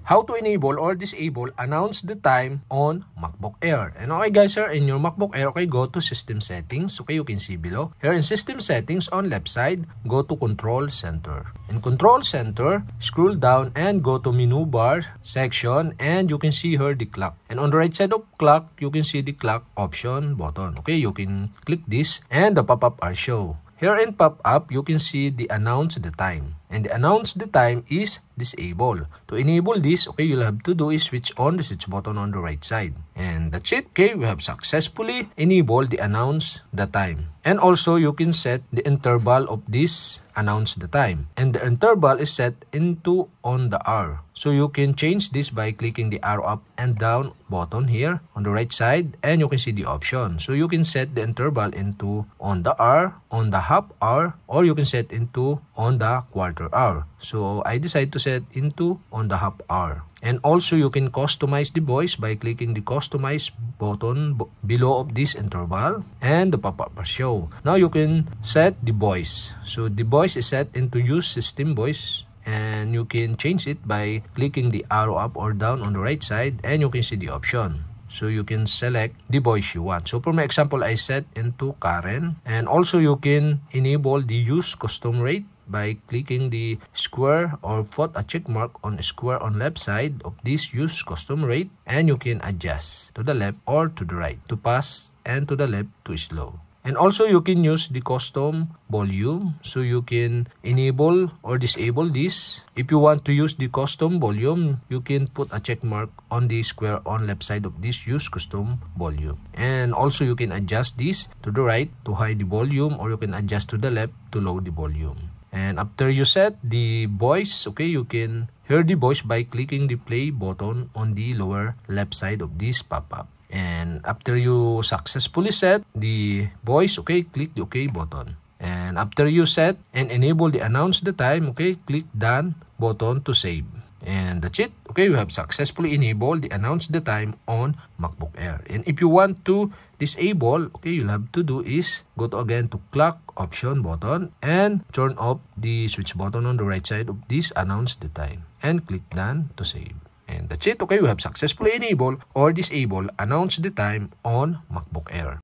How to enable or disable announce the time on MacBook Air. And okay guys, here in your MacBook Air, okay, go to System Settings. Okay, you can see below. Here in System Settings on left side, go to Control Center. In Control Center, scroll down and go to Menu Bar section, and you can see here the clock. And on the right side of clock, you can see the clock option button. Okay, you can click this and the pop-up are show. Here in pop-up, you can see the announce the time. And the announce the time is disable. To enable this, okay, you'll have to do is switch on the switch button on the right side. And that's it. Okay, we have successfully enabled the announce the time. And also, you can set the interval of this announce the time. And the interval is set into on the hour. So you can change this by clicking the arrow up and down button here on the right side, and you can see the option. So you can set the interval into on the hour, on the half hour, or you can set into on the quarter hour. So I decided to set into on the half hour. And also you can customize the voice by clicking the customize button below of this interval, and the pop-up will show. Now you can set the voice. So the voice is set into use system voice, and you can change it by clicking the arrow up or down on the right side, and you can see the option. So you can select the voice you want. So for my example, I set into Karen. And also you can enable the use custom rate by clicking the square or put a check mark on a square on left side of this use custom rate, and you can adjust to the left or to the right, to fast, and to the left to slow. And also you can use the custom volume. So you can enable or disable this. If you want to use the custom volume, you can put a check mark on the square on left side of this use custom volume. And also you can adjust this to the right to high the volume, or you can adjust to the left to low the volume. And after you set the voice, okay, you can hear the voice by clicking the play button on the lower left side of this pop-up. And after you successfully set the voice, okay, click the OK button. And after you set and enable the announce the time, okay, click done button to save. And that's it. Okay, you have successfully enabled the announce the time on MacBook Air. And if you want to disable, okay, you'll have to do is go to again to clock option button and turn off the switch button on the right side of this announce the time, and click done to save. And that's it. Okay, you have successfully enabled or disabled announce the time on MacBook Air.